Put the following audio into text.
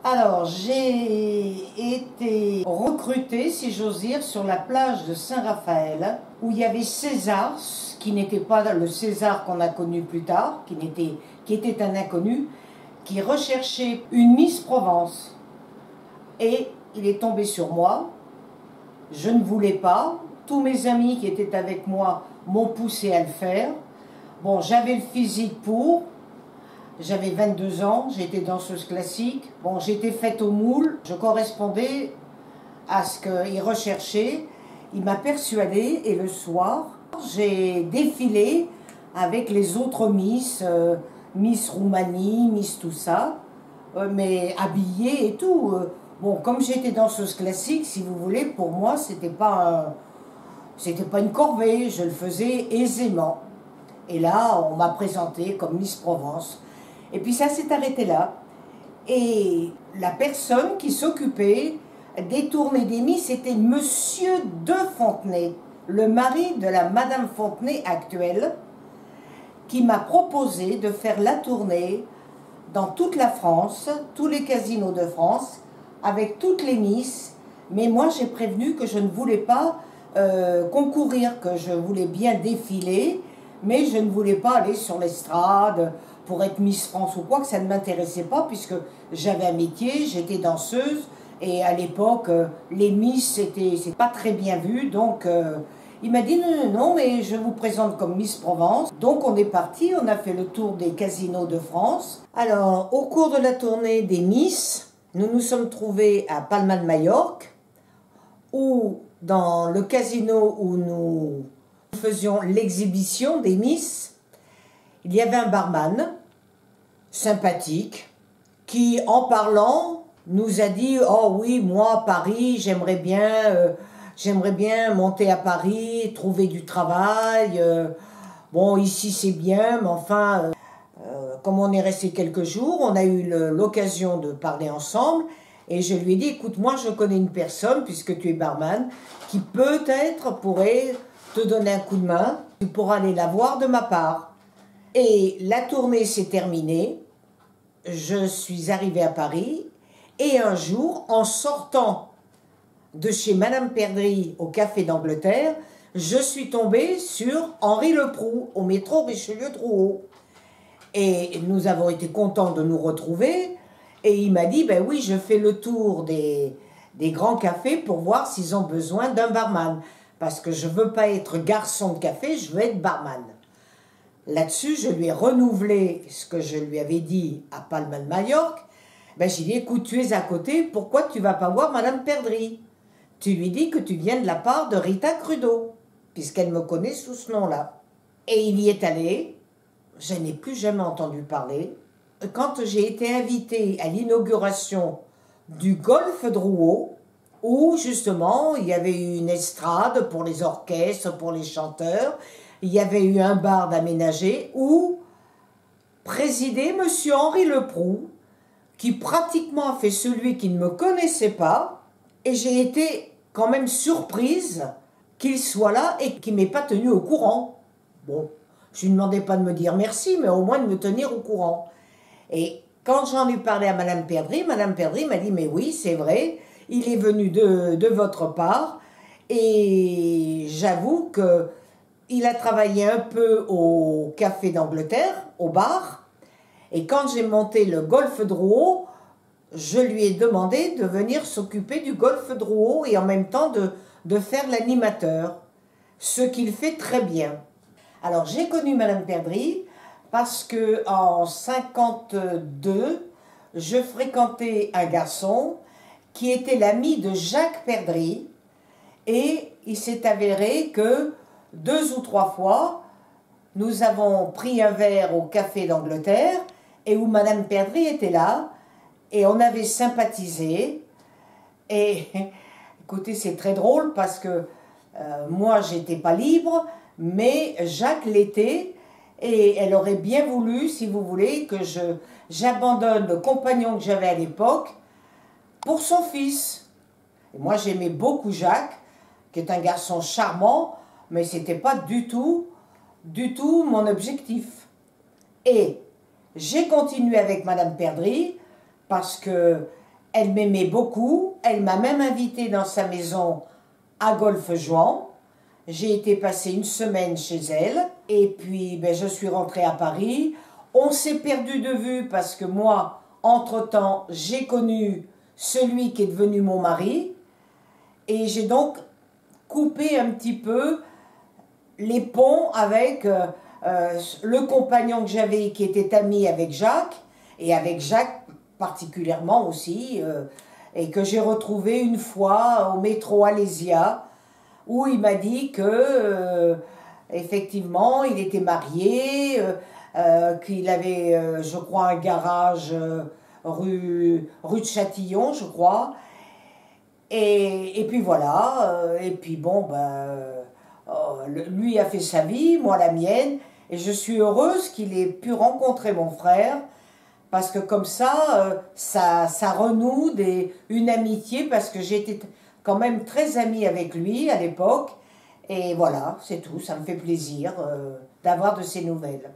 Alors, j'ai été recrutée, si j'ose dire, sur la plage de Saint-Raphaël, où il y avait César, qui n'était pas le César qu'on a connu plus tard, qui était un inconnu, qui recherchait une Miss Provence. Et il est tombé sur moi. Je ne voulais pas. Tous mes amis qui étaient avec moi m'ont poussé à le faire. Bon, j'avais le physique pour. J'avais 22 ans, j'étais danseuse classique. Bon, j'étais faite au moule, je correspondais à ce qu'il recherchait. Il m'a persuadée et le soir, j'ai défilé avec les autres Miss, Miss Roumanie, Miss tout ça, mais habillée et tout. Bon, comme j'étais danseuse classique, si vous voulez, pour moi, c'était pas une corvée, je le faisais aisément. Et là, on m'a présentée comme Miss Provence. Et puis ça s'est arrêté là. Et la personne qui s'occupait des tournées des Miss, c'était Monsieur de Fontenay, le mari de la Madame Fontenay actuelle, qui m'a proposé de faire la tournée dans toute la France, tous les casinos de France, avec toutes les Miss. Mais moi, j'ai prévenu que je ne voulais pas concourir, que je voulais bien défiler, mais je ne voulais pas aller sur l'estrade pour être Miss France ou quoi, que ça ne m'intéressait pas, puisque j'avais un métier, j'étais danseuse, et à l'époque, les Miss, c'est pas très bien vu, donc il m'a dit non, mais je vous présente comme Miss Provence. Donc on est parti, on a fait le tour des casinos de France. Alors, au cours de la tournée des Miss, nous nous sommes trouvés à Palma de Majorque, où dans le casino où nous faisions l'exhibition des Miss, il y avait un barman sympathique qui, en parlant, nous a dit « Oh oui, moi, Paris, j'aimerais bien monter à Paris, trouver du travail. Bon, ici, c'est bien, mais enfin, comme on est resté quelques jours, on a eu l'occasion de parler ensemble. Et je lui ai dit « Écoute, moi, je connais une personne, puisque tu es barman, qui peut-être pourrait te donner un coup de main. Tu pourras aller la voir de ma part. » Et la tournée s'est terminée, je suis arrivée à Paris, et un jour, en sortant de chez Madame Perdry au Café d'Angleterre, je suis tombée sur Henri Leproux, au métro Richelieu-Drouot. Et nous avons été contents de nous retrouver, et il m'a dit, ben oui, je fais le tour des grands cafés pour voir s'ils ont besoin d'un barman, parce que je ne veux pas être garçon de café, je veux être barman. Là-dessus, je lui ai renouvelé ce que je lui avais dit à Palma de Majorque. Ben, j'ai dit, écoute, tu es à côté, pourquoi tu ne vas pas voir Madame Perdry? Tu lui dis que tu viens de la part de Rita Crudo, puisqu'elle me connaît sous ce nom-là. Et il y est allé, je n'ai plus jamais entendu parler. Quand j'ai été invitée à l'inauguration du Golf Drouot, où justement il y avait eu une estrade pour les orchestres, pour les chanteurs, il y avait eu un bar d'aménagé où présidait Monsieur Henri Leproux, qui pratiquement a fait celui qui ne me connaissait pas, et j'ai été quand même surprise qu'il soit là et qu'il ne m'ait pas tenu au courant. Bon, je ne lui demandais pas de me dire merci, mais au moins de me tenir au courant. Et quand j'en ai parlé à Madame Perdry m'a dit « Mais oui, c'est vrai, il est venu de votre part, et j'avoue que il a travaillé un peu au Café d'Angleterre, au bar, et quand j'ai monté le Golf Drouot, je lui ai demandé de venir s'occuper du Golf Drouot et en même temps de faire l'animateur, ce qu'il fait très bien. » Alors j'ai connu Madame Perdry parce que en 52, je fréquentais un garçon qui était l'ami de Jacques Perdry, et il s'est avéré que 2 ou 3 fois, nous avons pris un verre au Café d'Angleterre et où Madame Perdry était là et on avait sympathisé. Et écoutez, c'est très drôle parce que moi, j'étais pas libre, mais Jacques l'était, et elle aurait bien voulu, si vous voulez, que j'abandonne le compagnon que j'avais à l'époque pour son fils. Et moi, j'aimais beaucoup Jacques, qui est un garçon charmant, mais ce n'était pas du tout mon objectif. Et j'ai continué avec Madame Perdry parce que Elle m'aimait beaucoup. Elle m'a même invitée dans sa maison à Golfe-Juan. J'ai été passer une semaine chez elle. Et puis, ben, je suis rentrée à Paris. On s'est perdu de vue parce que moi, entre-temps, j'ai connu celui qui est devenu mon mari. Et j'ai donc coupé un petit peu les ponts avec le compagnon que j'avais qui était ami avec Jacques, et avec Jacques particulièrement aussi, et que j'ai retrouvé une fois au métro Alésia, où il m'a dit que effectivement il était marié, qu'il avait je crois un garage rue de Châtillon, je crois, et puis voilà, et puis bon ben lui a fait sa vie, moi la mienne, et je suis heureuse qu'il ait pu rencontrer mon frère, parce que comme ça renoue une amitié, parce que j'étais quand même très amie avec lui à l'époque, et voilà, c'est tout, ça me fait plaisir d'avoir de ses nouvelles.